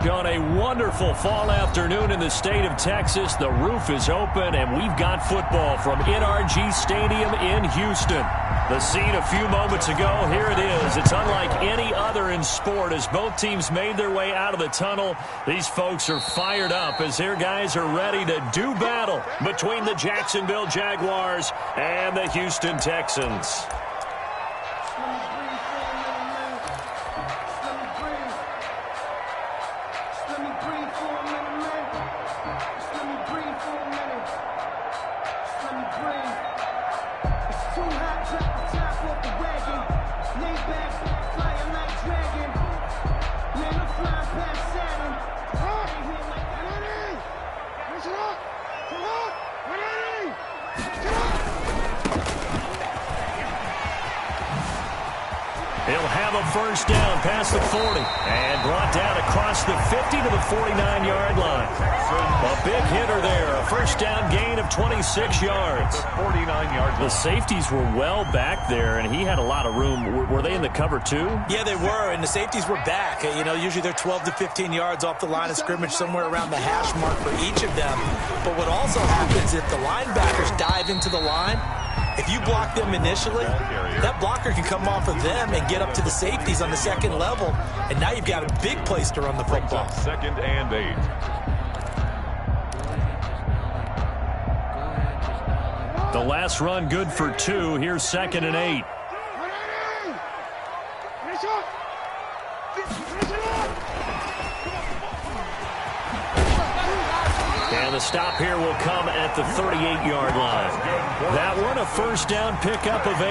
On a wonderful fall afternoon in the state of Texas, the roof is open, and we've got football from NRG Stadium in Houston. The scene a few moments ago, here it is. It's unlike any other in sport as both teams made their way out of the tunnel. These folks are fired up as their guys are ready to do battle between the Jacksonville Jaguars and the Houston Texans. He'll have a first down past the 40 and brought down across the 50 to the 49-yard line. A big hitter there, a first down gain of 26 yards. 49-yard line. The safeties were well back there, and he had a lot of room. Were they in the cover too? Yeah, they were, and the safeties were back. You know, usually they're 12 to 15 yards off the line of scrimmage, somewhere around the hash mark for each of them. But what also happens if the linebackers dive into the line, if you block them initially, that blocker can come off of them and get up to the safeties on the second level, and now you've got a big place to run the football. 2nd and 8. The last run good for 2. Here's 2nd and 8. And the stop here will come at the 38-yard line. That one, a first down pickup of 8.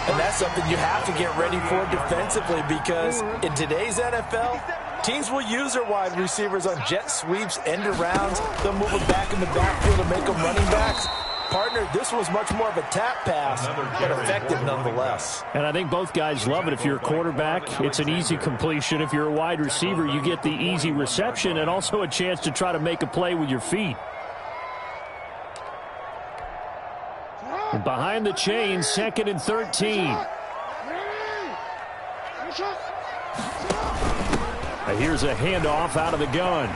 And that's something you have to get ready for defensively, because in today's NFL, teams will use their wide receivers on jet sweeps, end arounds. They'll move them back in the backfield and make them running backs. Partner, this was much more of a tap pass, but effective nonetheless. And I think both guys love it. If you're a quarterback, it's an easy completion. If you're a wide receiver, you get the easy reception and also a chance to try to make a play with your feet. And behind the chain, 2nd and 13. Here's a handoff out of the gun.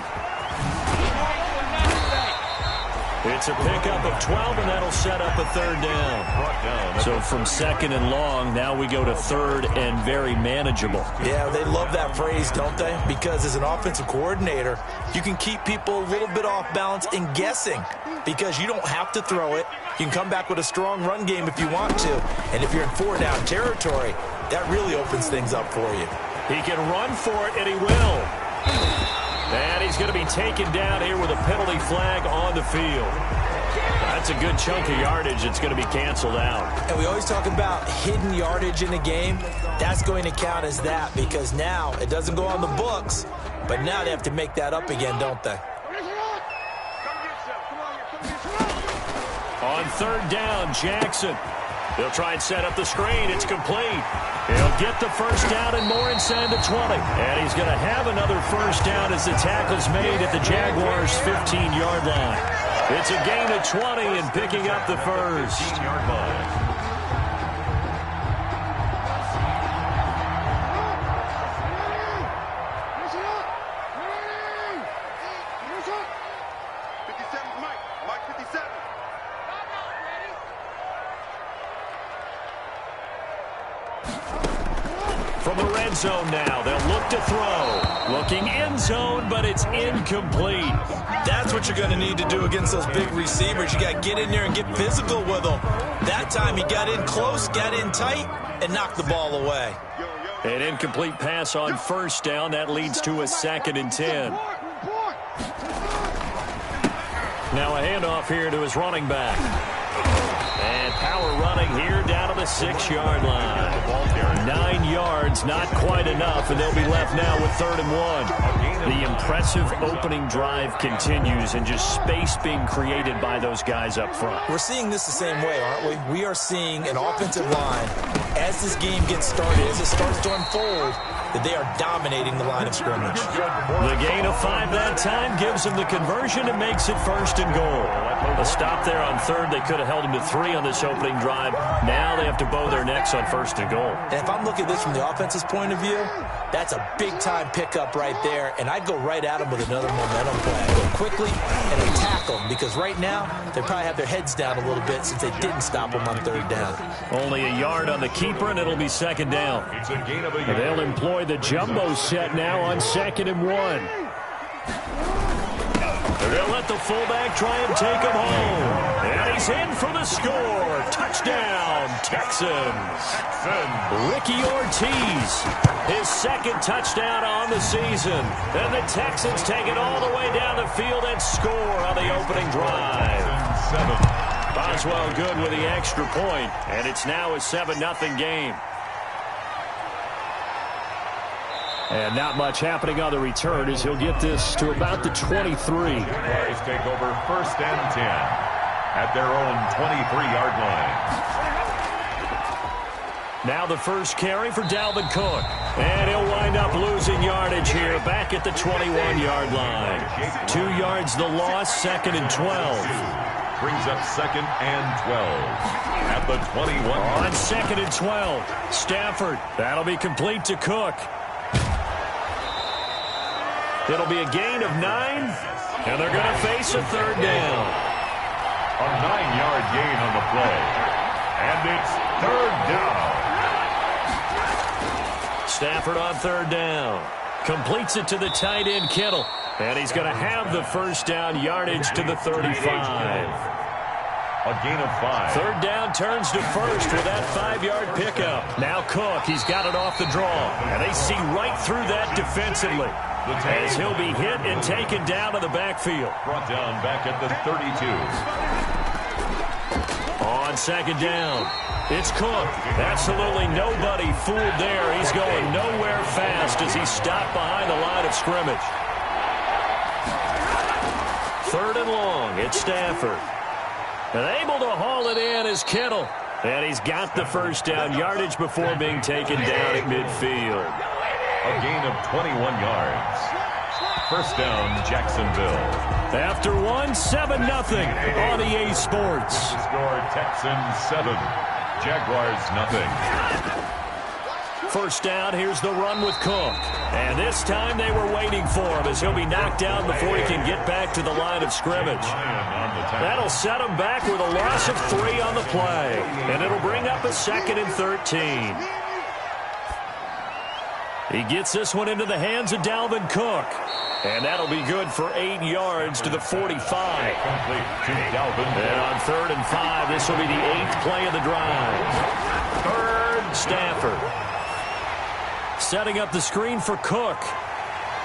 It's a pickup of 12, and that'll set up a 3rd down. So from 2nd and long, now we go to 3rd and very manageable. Yeah, they love that phrase, don't they? Because as an offensive coordinator, you can keep people a little bit off balance and guessing, because you don't have to throw it. You can come back with a strong run game if you want to. And if you're in 4-down territory, that really opens things up for you. He can run for it, and he will. And he's going to be taken down here with a penalty flag on the field. That's a good chunk of yardage. It's going to be canceled out. And we always talk about hidden yardage in a game. That's going to count as that, because now it doesn't go on the books, but now they have to make that up again, don't they? On 3rd down, Jackson. They'll try and set up the screen. It's complete. He'll get the first down and more inside the 20. And he's going to have another first down as the tackle's made at the Jaguars' 15-yard line. It's a gain of 20 and picking up the first. 15-yard line. From the red zone now, they'll look to throw. Looking end zone, but it's incomplete. That's what you're going to need to do against those big receivers. You got to get in there and get physical with them. That time he got in close, got in tight, and knocked the ball away. An incomplete pass on first down. That leads to a 2nd and 10. Now a handoff here to his running back. And power running here down to the 6-yard line. 9 yards, not quite enough, and they'll be left now with 3rd and 1. The impressive opening drive continues, and just space being created by those guys up front. We're seeing this the same way, aren't we? We are seeing an offensive line as this game gets started, as it starts to unfold, that they are dominating the line of scrimmage. The gain of 5 that time gives them the conversion and makes it 1st and goal. A stop there on 3rd. They could have held them to 3 on this opening drive. Now they have to bow their necks on 1st and goal. And if I'm looking at this from the offense's point of view, that's a big-time pickup right there, and I'd go right at them with another momentum play. Go quickly and attack them, because right now they probably have their heads down a little bit since they didn't stop them on 3rd down. Only a yard on the keeper, and it'll be 2nd down. It's a gain of a yard. They'll employ the jumbo set now on 2nd and 1. They'll let the fullback try and take him home. And he's in for the score. Touchdown, Texans. Ricky Ortiz, his 2nd touchdown on the season. And the Texans take it all the way down the field and score on the opening drive. Boswell good with the extra point, and it's now a 7-0 game. And not much happening on the return as he'll get this to about the 23. Jaguars take over 1st and 10 at their own 23-yard line. Now the first carry for Dalvin Cook. And he'll wind up losing yardage here back at the 21-yard line. 2 yards the loss, 2nd and 12. Brings up 2nd and 12 at the 21. On 2nd and 12, Stafford. That'll be complete to Cook. It'll be a gain of 9, and they're going to face a 3rd down. A 9-yard gain on the play, and it's 3rd down. Stafford on 3rd down. Completes it to the tight end, Kittle. And he's going to have the 1st down yardage to the 35. A gain of 5. 3rd down turns to 1st with that 5-yard pickup. Now Cook, he's got it off the draw. And they see right through that defensively, as he'll be hit and taken down to the backfield. Brought down back at the 32. On 2nd down, it's Cook. Absolutely nobody fooled there. He's going nowhere fast as he's stopped behind the line of scrimmage. 3rd and long, it's Stafford. And able to haul it in is Kittle. And he's got the 1st down yardage before being taken down at midfield. A gain of 21 yards. 1st down, Jacksonville. After 7-0 on EA Sports. The score, Texans 7, Jaguars 0. 1st down, here's the run with Cook. And this time they were waiting for him as he'll be knocked down before he can get back to the line of scrimmage. That'll set him back with a loss of 3 on the play. And it'll bring up a 2nd and 13. He gets this one into the hands of Dalvin Cook. And that'll be good for 8 yards to the 45. Complete to Dalvin. And on 3rd and 5, this will be the 8th play of the drive. 3rd, Stafford. Setting up the screen for Cook.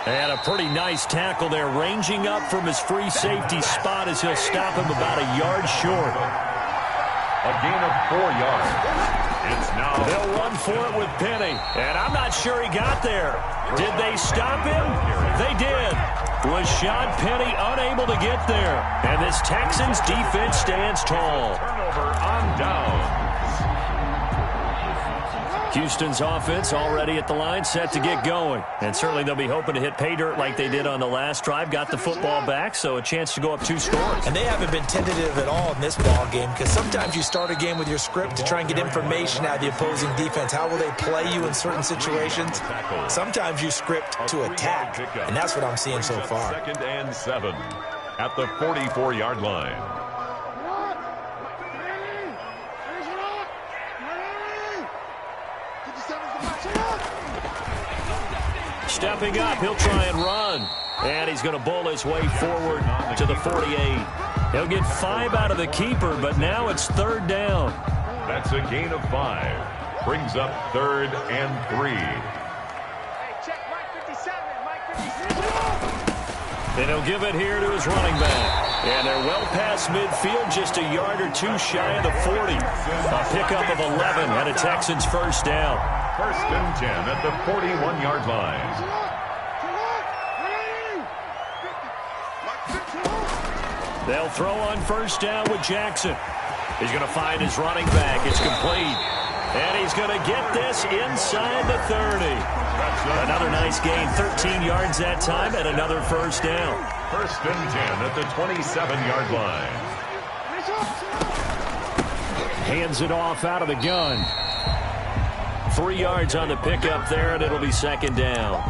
And a pretty nice tackle there, ranging up from his free safety spot as he'll stop him about a yard short. A gain of 4 yards. It's now. They'll run for it with Penny. And I'm not sure he got there. Did they stop him? They did. Rashad Penny unable to get there. And this Texans defense stands tall. Turnover on downs. Houston's offense already at the line, set to get going. And certainly they'll be hoping to hit pay dirt like they did on the last drive. Got the football back, so a chance to go up 2 scores. And they haven't been tentative at all in this ball game, because sometimes you start a game with your script to try and get information out of the opposing defense. How will they play you in certain situations? Sometimes you script to attack, and that's what I'm seeing so far. 2nd and 7 at the 44-yard line. Stepping up, he'll try and run. And he's going to bowl his way forward to the 48. He'll get 5 out of the keeper, but now it's 3rd down. That's a gain of 5. Brings up 3rd and 3. And he'll give it here to his running back. And they're well past midfield, just a yard or 2 shy of the 40. A pickup of 11 and a Texans 1st down. 1st and 10 at the 41-yard line. They'll throw on 1st down with Jackson. He's going to find his running back. It's complete. And he's going to get this inside the 30. Another nice gain, 13 yards that time, and another first down. First and 10 at the 27-yard line. Hands it off out of the gun. 3 yards on the pickup there, and it'll be second down.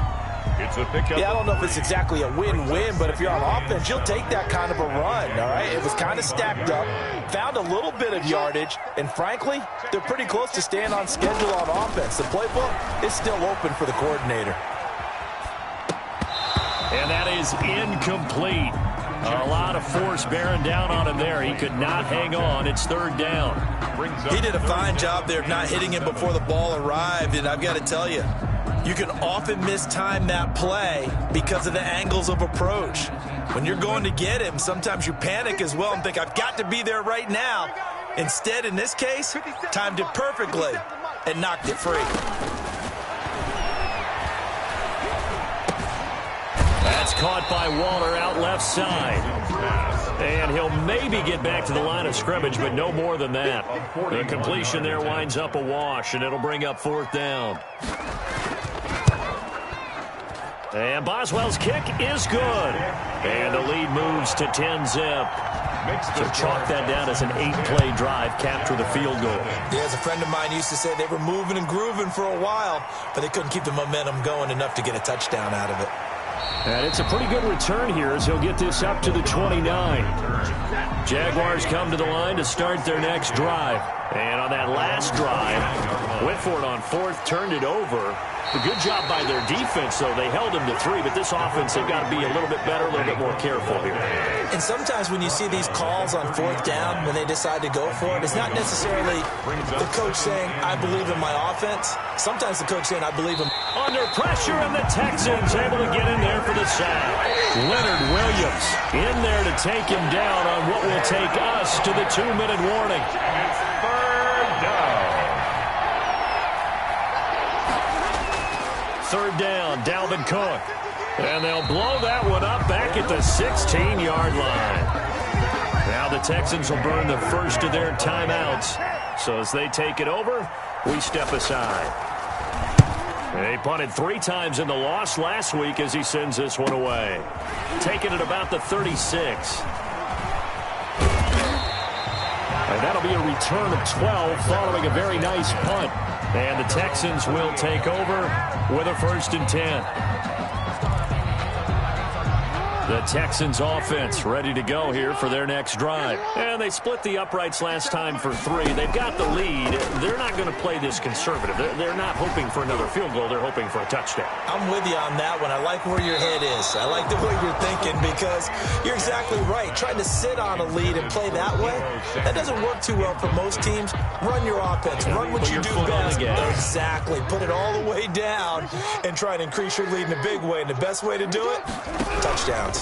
It's a pickup. Yeah, I don't know if it's exactly a win-win, but if you're on offense, you'll take that kind of a run, all right? It was kind of stacked up, found a little bit of yardage, and frankly, they're pretty close to staying on schedule on offense. The playbook is still open for the coordinator. And that is incomplete. A lot of force bearing down on him there. He could not hang on. It's third down. He did a fine job there of not hitting him before the ball arrived, and I've got to tell you, you can often mistime that play because of the angles of approach. When you're going to get him, sometimes you panic as well and think, I've got to be there right now. Instead, in this case, timed it perfectly and knocked it free. That's caught by Waller out left side. And he'll maybe get back to the line of scrimmage, but no more than that. The completion there winds up a wash, and it'll bring up fourth down. And Boswell's kick is good. And the lead moves to 10-zip. So chalk that down as an 8-play drive, capture the field goal. Yeah, as a friend of mine used to say, they were moving and grooving for a while, but they couldn't keep the momentum going enough to get a touchdown out of it. And it's a pretty good return here as he'll get this up to the 29. Jaguars come to the line to start their next drive. And on that last drive, went for it on fourth, turned it over. A good job by their defense, though. They held them to 3, but this offense, they've got to be a little bit better, a little bit more careful here. And sometimes when you see these calls on fourth down, when they decide to go for it, it's not necessarily the coach saying, I believe in my offense. Sometimes the coach saying, I believe in... Under pressure, and the Texans able to get in there for the sack. Leonard Williams in there to take him down on what will take us to the 2-minute warning. It's third down. Third down, Dalvin Cook. And they'll blow that one up back at the 16-yard line. Now the Texans will burn the first of their timeouts. So as they take it over, we step aside. They punted 3 times in the loss last week as he sends this one away. Taking it about the 36. And that'll be a return of 12 following a very nice punt. And the Texans will take over with a 1st and 10. The Texans offense ready to go here for their next drive. And they split the uprights last time for 3. They've got the lead. They're not going to play this conservative. They're not hoping for another field goal. They're hoping for a touchdown. I'm with you on that one. I like where your head is. I like the way you're thinking because you're exactly right. Trying to sit on a lead and play that way, that doesn't work too well for most teams. Run your offense. Run what you do best. Exactly. Put it all the way down and try and increase your lead in a big way. And the best way to do it, touchdowns.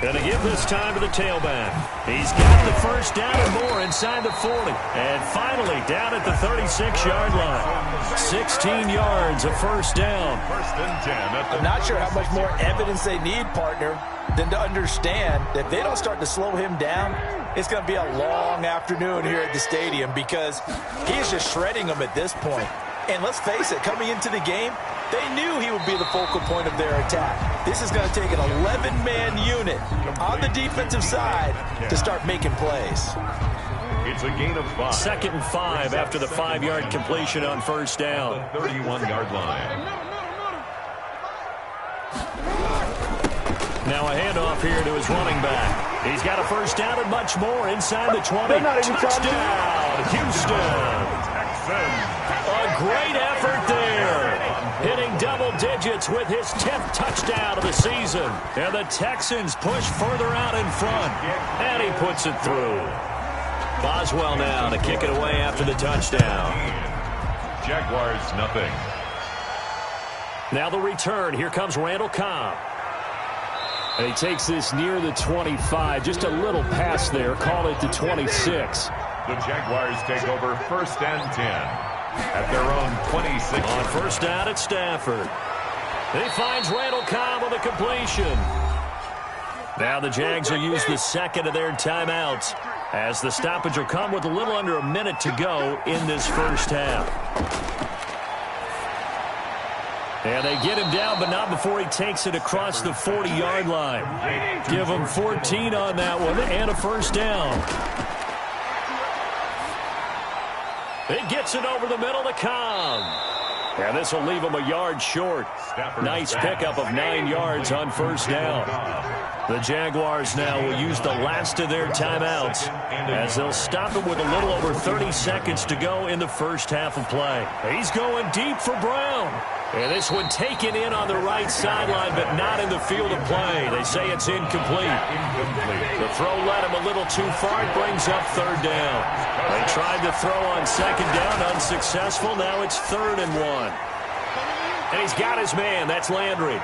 Going to give this time to the tailback. He's got the first down and more inside the 40. And finally down at the 36-yard line. 16 yards, a first down. First and 10. I'm not sure how much more evidence they need, partner, than to understand that if they don't start to slow him down, it's going to be a long afternoon here at the stadium because he is just shredding them at this point. And let's face it, coming into the game, they knew he would be the focal point of their attack. This is going to take an 11-man unit on the defensive side to start making plays. It's a gain of 5. 2nd and 5 after the 5-yard completion on first down. The 31-yard line. Now a handoff here to his running back. He's got a first down and much more inside the 20. Touchdown, Houston. A great effort there. Hitting double digits with his 10th touchdown of the season. And the Texans push further out in front. And he puts it through. Boswell now to kick it away after the touchdown. Jaguars, nothing. Now the return. Here comes Randall Cobb. And he takes this near the 25. Just a little pass there. Call it the 26. The Jaguars take over 1st and 10 at their own 26. On first down at Stafford. He finds Randall Cobb on the completion. Now the Jags will use the second of their timeouts. as the stoppage will come with a little under a minute to go in this first half. And they get him down, but not before he takes it across the 40-yard line. Give him 14 on that one and a first down. It gets it over the middle to Cobb. And this will leave him a yard short. Nice pickup of 9 yards on first down. The Jaguars now will use the last of their timeouts as they'll stop him with a little over 30 seconds to go in the first half of play. He's going deep for Brown. And this one taken in on the right sideline, but not in the field of play. They say it's incomplete. The throw led him a little too far. It brings up third down. They tried to throw on second down, unsuccessful. Now it's 3rd and 1. And he's got his man. That's Landry.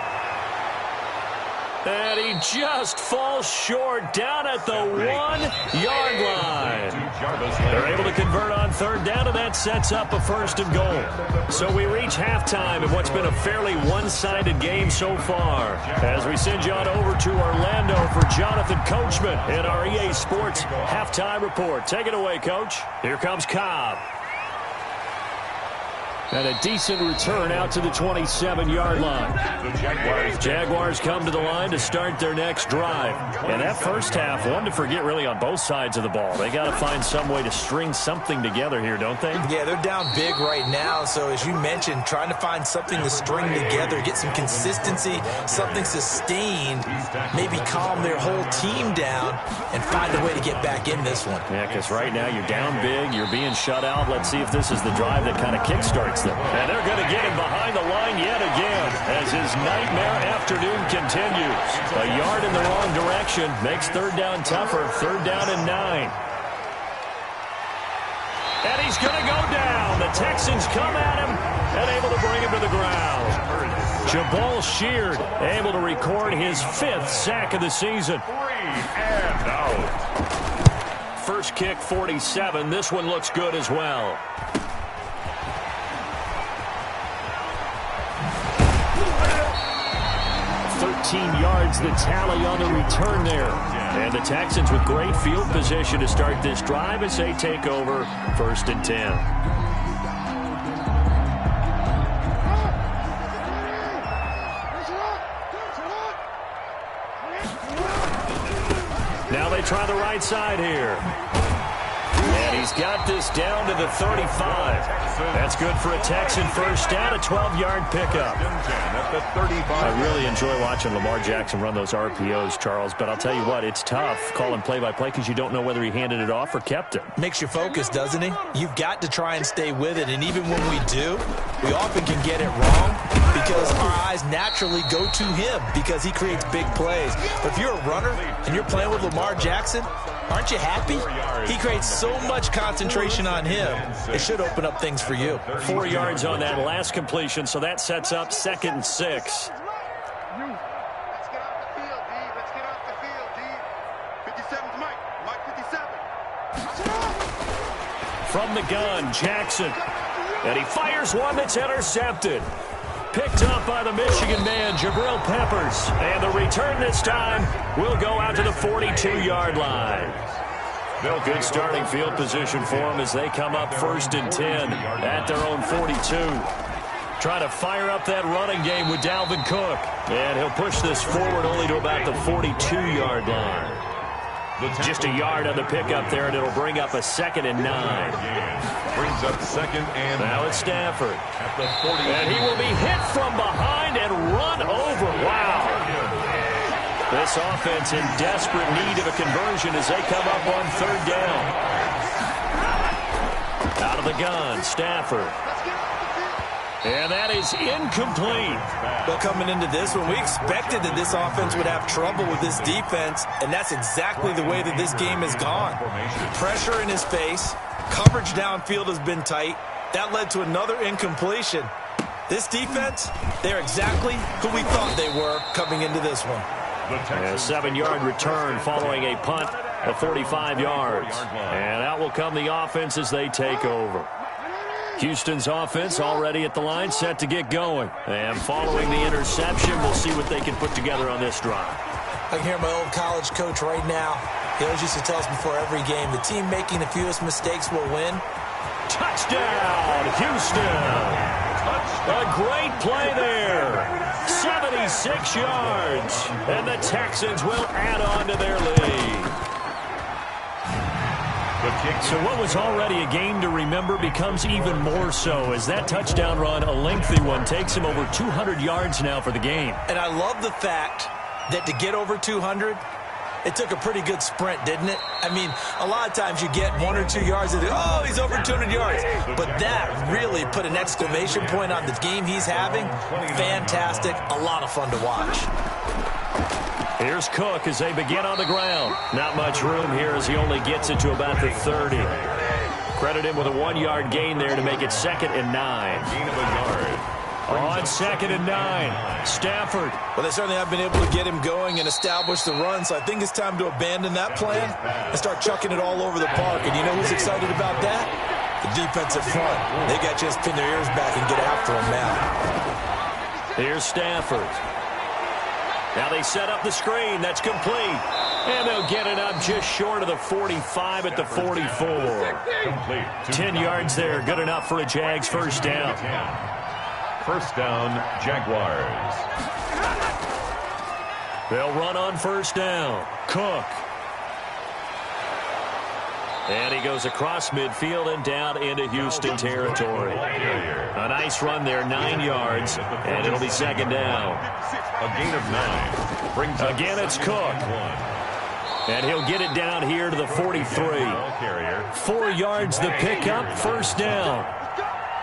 And he just falls short down at the 1-yard line. They're able to convert on third down, and that sets up a 1st and goal. So we reach halftime in what's been a fairly one-sided game so far. As we send you on over to Orlando for Jonathan Coachman in our EA Sports halftime report. Take it away, Coach. Here comes Cobb. And a decent return out to the 27-yard line. Jaguars come to the line to start their next drive. And that first half, one to forget really on both sides of the ball. They got to find some way to string something together here, don't they? Yeah, they're down big right now. So as you mentioned, trying to find something to string together, get some consistency, something sustained, maybe calm their whole team down and find a way to get back in this one. Yeah, because right now you're down big, you're being shut out. Let's see if this is the drive that kind of kickstarts them. And they're going to get him behind the line yet again as his nightmare afternoon continues. A yard in the wrong direction makes third down tougher. 3rd down and 9. And he's going to go down. The Texans come at him and able to bring him to the ground. Jabal Sheard able to record his 5th sack of the season. 3 and out. First kick, 47. This one looks good as well. 13 yards the tally on the return there. And the Texans with great field position to start this drive as they take over 1st and 10. Now they try the right side here. And he's got this down to the 35. That's good for a Texan first down, a 12-yard pickup. I really enjoy watching Lamar Jackson run those RPOs, Charles, but I'll tell you what, it's tough calling play-by-play because you don't know whether he handed it off or kept it. Makes you focus, doesn't he? You've got to try and stay with it, and even when we do, we often can get it wrong because our eyes naturally go to him because he creates big plays. But if you're a runner and you're playing with Lamar Jackson, aren't you happy? He creates so much concentration on him. It should open up things for you. 4 yards on that last completion, so that sets up 2nd and 6. Let's get off the field, D. Let's get off the field, D. 57's Mike 57. From the gun, Jackson. And he fires one that's intercepted. Picked up by the Michigan man, Jabril Peppers. And the return this time will go out to the 42-yard line. Good starting field position for them as they come up 1st and 10 at their own 42. Trying to fire up that running game with Dalvin Cook. And he'll push this forward only to about the 42-yard line. Just a yard on the pickup there, and it'll bring up a 2nd and 9. Brings up 2nd and now it's Stafford. at the 40. And he will be hit from behind and run over. Wow. This offense in desperate need of a conversion as they come up on 3rd down. Out of the gun, Stafford. And that is incomplete. But coming into this one, we expected that this offense would have trouble with this defense, and that's exactly the way that this game has gone. Pressure in his face. Coverage downfield has been tight. That led to another incompletion. This defense, they're exactly who we thought they were coming into this one. A 7-yard return following a punt of 45 yards. And out will come the offense as they take over. Houston's offense already at the line, set to get going. And following the interception, we'll see what they can put together on this drive. I can hear my old college coach right now. He always used to tell us before every game, the team making the fewest mistakes will win. Touchdown, Houston. A great play there. 76 yards. And the Texans will add on to their lead. So what was already a game to remember becomes even more so as that touchdown run, a lengthy one, takes him over 200 yards now for the game. And I love the fact that to get over 200, it took a pretty good sprint, didn't it? I mean, a lot of times you get 1 or 2 yards and oh, he's over 200 yards. But that really put an exclamation point on the game he's having. Fantastic. A lot of fun to watch. Here's Cook as they begin on the ground. Not much room here as he only gets it to about the 30. Credit him with a 1-yard gain there to make it 2nd and 9. Gain of a yard. On 2nd and 9, Stafford. Well, they certainly have been able to get him going and establish the run, so I think it's time to abandon that plan and start chucking it all over the park. And you know who's excited about that? The defensive front. They got to just pin their ears back and get after him now. Here's Stafford. Now they set up the screen. That's complete. And they'll get it up just short of the 45 at the 44. Complete. 10 yards there. Good enough for a Jags first down. First down, Jaguars. They'll run on first down. Cook. And he goes across midfield and down into Houston territory. A nice run there, 9 yards, and it'll be 2nd down. A gain of 9. Brings up again, it's Cook. And he'll get it down here to the 43. 4 yards the pickup, first down.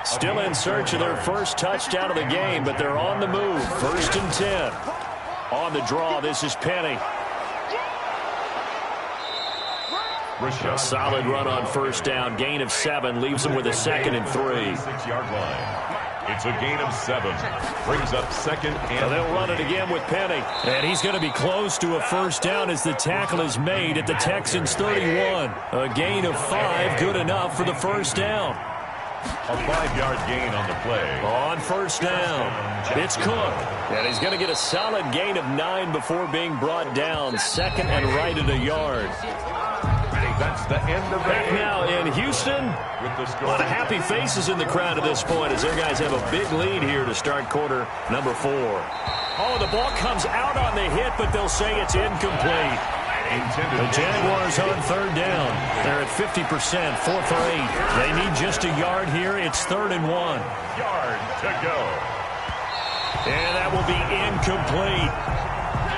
Still in search of their first touchdown of the game, but they're on the move. 1st and 10. On the draw, this is Penny. A solid run on first down. Gain of 7 leaves them with a 2nd and 3. 6-yard line. It's a gain of 7. Brings up 2nd and they'll run it again with Penny. And he's going to be close to a first down as the tackle is made at the Texans' 31. A gain of 5, good enough for the first down. A 5-yard gain on the play. On first down, it's Cook. And he's going to get a solid gain of 9 before being brought down. 2nd and right at a yard. That's the end of the back now in Houston. A lot of happy faces in the crowd at this point as their guys have a big lead here to start quarter number 4. Oh, the ball comes out on the hit, but they'll say it's incomplete. The Jaguars on 3rd down. They're at 50%, 4 for 8. They need just a yard here. It's 3rd and 1. Yard to go. And that will be incomplete.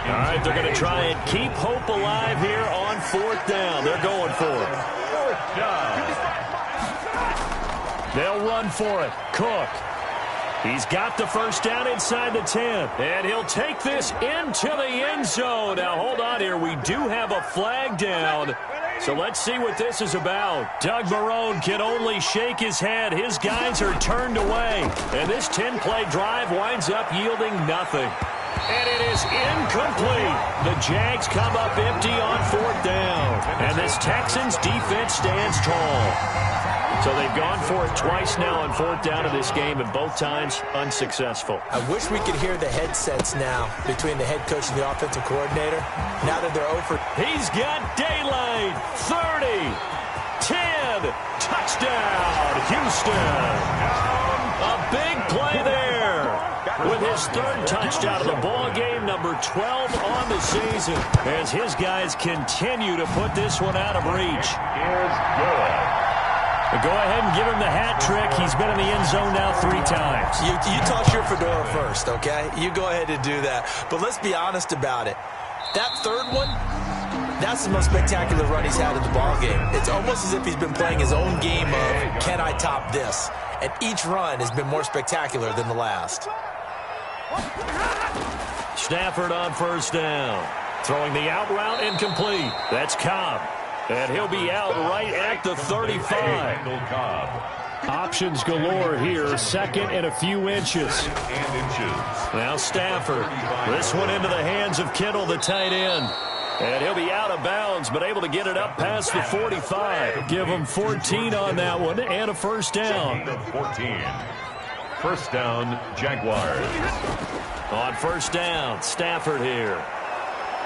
All right, they're going to try and keep hope alive here on 4th down. They're going for it. 4th down. They'll run for it. Cook. He's got the first down inside the 10. And he'll take this into the end zone. Now, hold on here. We do have a flag down. So let's see what this is about. Doug Marrone can only shake his head. His guys are turned away. And this 10-play drive winds up yielding nothing. And it is incomplete. The Jags come up empty on 4th down. And this Texans defense stands tall. So they've gone for it twice now on 4th down of this game, and both times unsuccessful. I wish we could hear the headsets now between the head coach and the offensive coordinator. Now that they're over. He's got daylight. 30, 10, touchdown, Houston. A big play there. With his 3rd touchdown of the ball game, number 12 on the season, as his guys continue to put this one out of reach. Is good. But go ahead and give him the hat trick. He's been in the end zone now 3 times. You toss your fedora first, okay? You go ahead and do that. But let's be honest about it. That 3rd one, that's the most spectacular run he's had in the ballgame. It's almost as if he's been playing his own game of, can I top this? And each run has been more spectacular than the last. Stafford on first down. Throwing the out route incomplete. That's Cobb. And he'll be out right at the 35. Options galore here. 2nd and a few inches. Now Stafford. This one into the hands of Kittle, the tight end. And he'll be out of bounds, but able to get it up past the 45. Give him 14 on that one and a first down. 14. First down, Jaguars. On first down, Stafford here.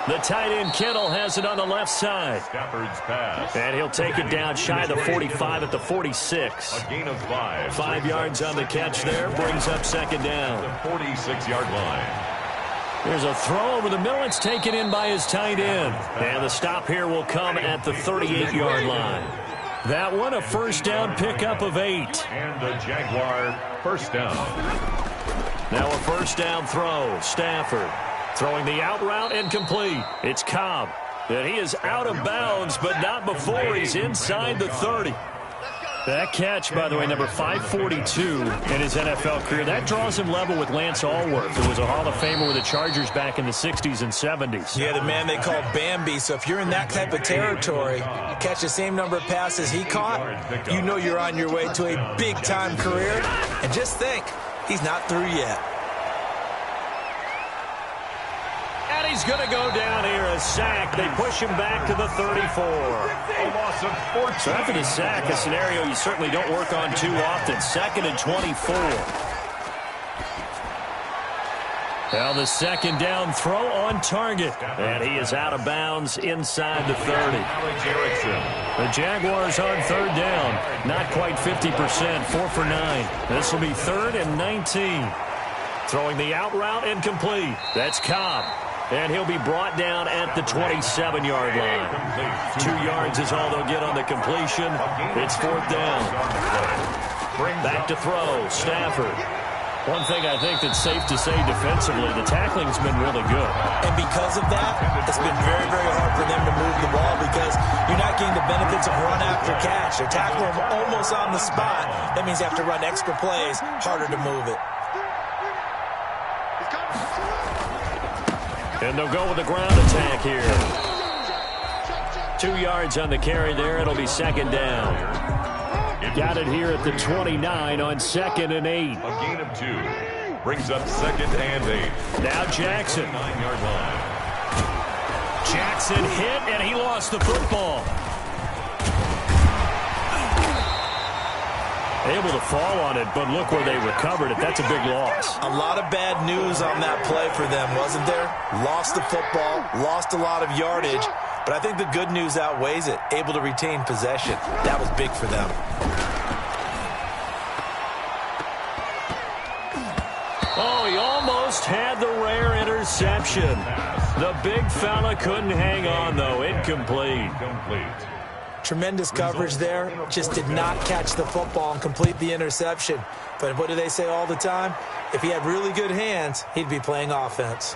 The tight end Kittle has it on the left side. Stafford's pass. And he'll take it down shy of the 45 at the 46. A gain of 5. 5 yards on the catch there. Brings up second down. The 46-yard line. There's a throw over the middle. It's taken in by his tight end. And the stop here will come at the 38-yard line. That one, a first down pickup of 8. And the Jaguar first down. Now a first down throw. Stafford throwing the out route incomplete. It's Cobb. And he is out of bounds, but not before he's inside the 30. That catch, by the way, number 542 in his NFL career, that draws him level with Lance Allworth, who was a Hall of Famer with the Chargers back in the 60s and 70s. Yeah, the man they call Bambi. So if you're in that type of territory, catch the same number of passes he caught, you know you're on your way to a big-time career. And just think, he's not through yet. And he's going to go down here, a sack. They push him back to the 34. A loss of 14. So after the sack, a scenario you certainly don't work on too often. 2nd and 24. Now the second down throw on target. And he is out of bounds inside the 30. The Jaguars on third down. Not quite 50%, 4 for 9. This will be 3rd and 19. Throwing the out route incomplete. That's Cobb. And he'll be brought down at the 27-yard line. 2 yards is all they'll get on the completion. It's 4th down. Back to throw. Stafford. One thing I think that's safe to say defensively, the tackling's been really good. And because of that, it's been very, very hard for them to move the ball because you're not getting the benefits of run after catch. They're tackling them almost on the spot. That means you have to run extra plays, harder to move it. And they'll go with the ground attack here. 2 yards on the carry there. It'll be 2nd down. Got it here at the 29 on 2nd and 8. A gain of 2. Brings up 2nd and 8. Now Jackson. 9-yard line. Jackson hit, and he lost the football. Able to fall on it, but look where they recovered it. That's a big loss. A lot of bad news on that play for them, wasn't there? Lost the football, lost a lot of yardage, but I think the good news outweighs it. Able to retain possession. That was big for them. Oh, he almost had the rare interception. The big fella couldn't hang on, though. Incomplete. Tremendous coverage there. Just did not catch the football and complete the interception. But what do they say all the time? If he had really good hands, he'd be playing offense.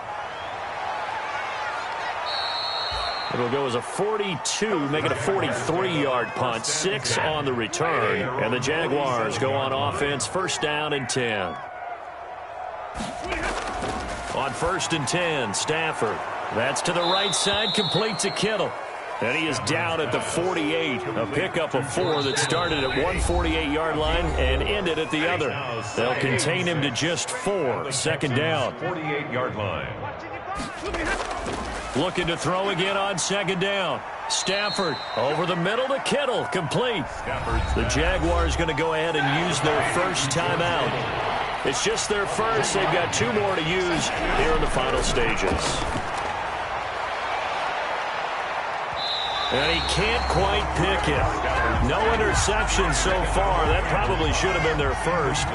It'll go as a 42, make it a 43-yard punt. 6 on the return. And the Jaguars go on offense, 1st down and 10. On 1st and 10, Stafford. That's to the right side, complete to Kittle. And he is down at the 48, a pickup of 4 that started at one 48-yard line and ended at the other. They'll contain him to just 4, 2nd down. 48-yard line. Looking to throw again on 2nd down. Stafford over the middle to Kittle, complete. The Jaguars going to go ahead and use their first timeout. It's just their first. They've got 2 more to use here in the final stages. And he can't quite pick it. No interception so far. That probably should have been their first.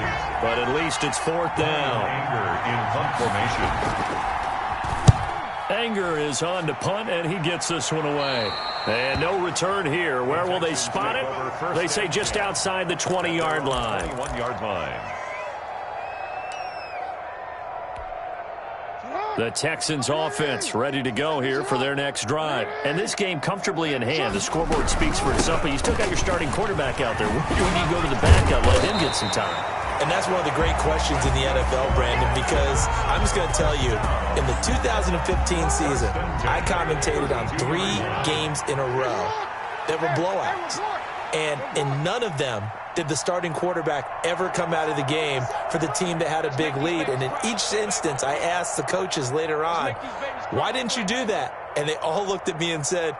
But at least it's 4th down. Anger in punt formation. Anger is on to punt, and he gets this one away. And no return here. Where will they spot it? They say just outside the 20-yard line. 21-yard line. The Texans offense ready to go here for their next drive. And this game comfortably in hand. The scoreboard speaks for itself, but you still got your starting quarterback out there. When do you go to the backup, let him get some time? And that's one of the great questions in the NFL, Brandon, because I'm just going to tell you, in the 2015 season, I commentated on 3 games in a row that were blowouts. And in none of them did the starting quarterback ever come out of the game for the team that had a big lead. And in each instance, I asked the coaches later on, why didn't you do that? And they all looked at me and said,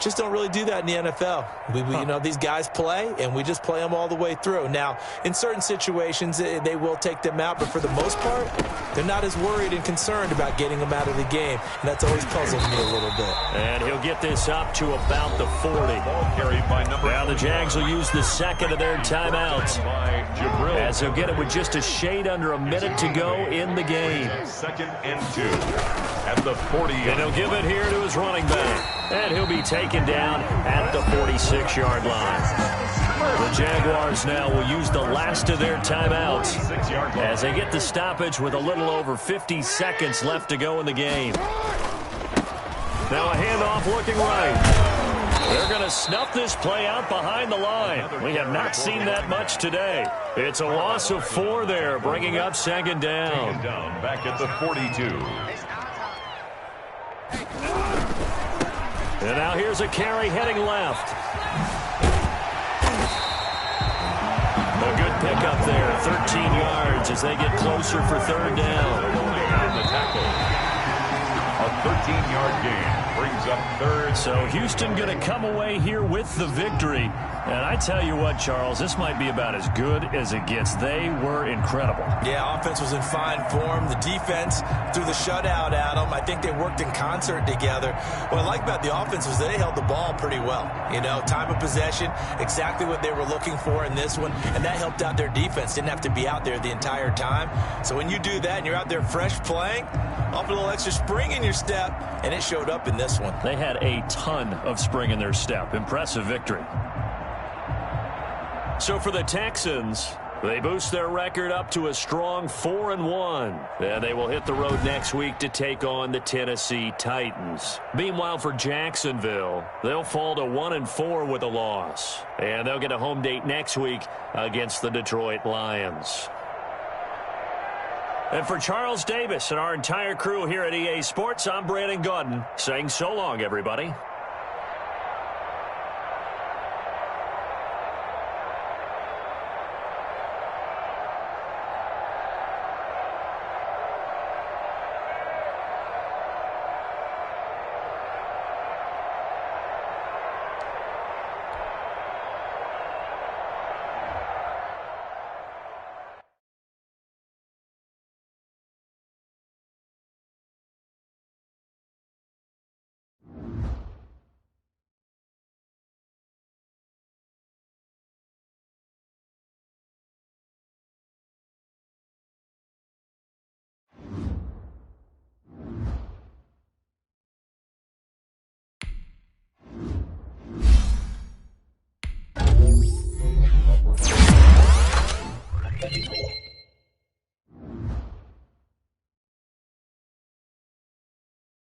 Just don't really do that in the NFL. You know, these guys play, and we just play them all the way through. Now, in certain situations, they will take them out, but for the most part, they're not as worried and concerned about getting them out of the game, and that's always puzzled me a little bit. And he'll get this up to about the 40. Now the Jags will use the second of their timeouts, as they'll get it with just a shade under a minute to go in the game. 2nd and 2 at the 40. And he'll give it here to his running back. And he'll be taken down at the 46-yard line. The Jaguars now will use the last of their timeouts as they get the stoppage with a little over 50 seconds left to go in the game. Now a handoff looking right. They're going to snuff this play out behind the line. We have not seen that much today. It's a loss of 4 there, bringing up 2nd down. Back at the 42. And now here's a carry heading left. A good pickup there, 13 yards as they get closer for 3rd down. On the tackle. A 13-yard gain brings up 3rd. So Houston going to come away here with the victory. And I tell you what, Charles, this might be about as good as it gets. They were incredible. Yeah, offense was in fine form. The defense threw the shutout at them. I think they worked in concert together. What I like about the offense was they held the ball pretty well. You know, time of possession, exactly what they were looking for in this one, and that helped out their defense. Didn't have to be out there the entire time. So when you do that and you're out there fresh playing, off a little extra spring in your step, and it showed up in this one. They had a ton of spring in their step. Impressive victory. So for the Texans, they boost their record up to a strong 4-1. And they will hit the road next week to take on the Tennessee Titans. Meanwhile, for Jacksonville, they'll fall to 1-4 with a loss. And they'll get a home date next week against the Detroit Lions. And for Charles Davis and our entire crew here at EA Sports, I'm Brandon Gaudin saying so long, everybody.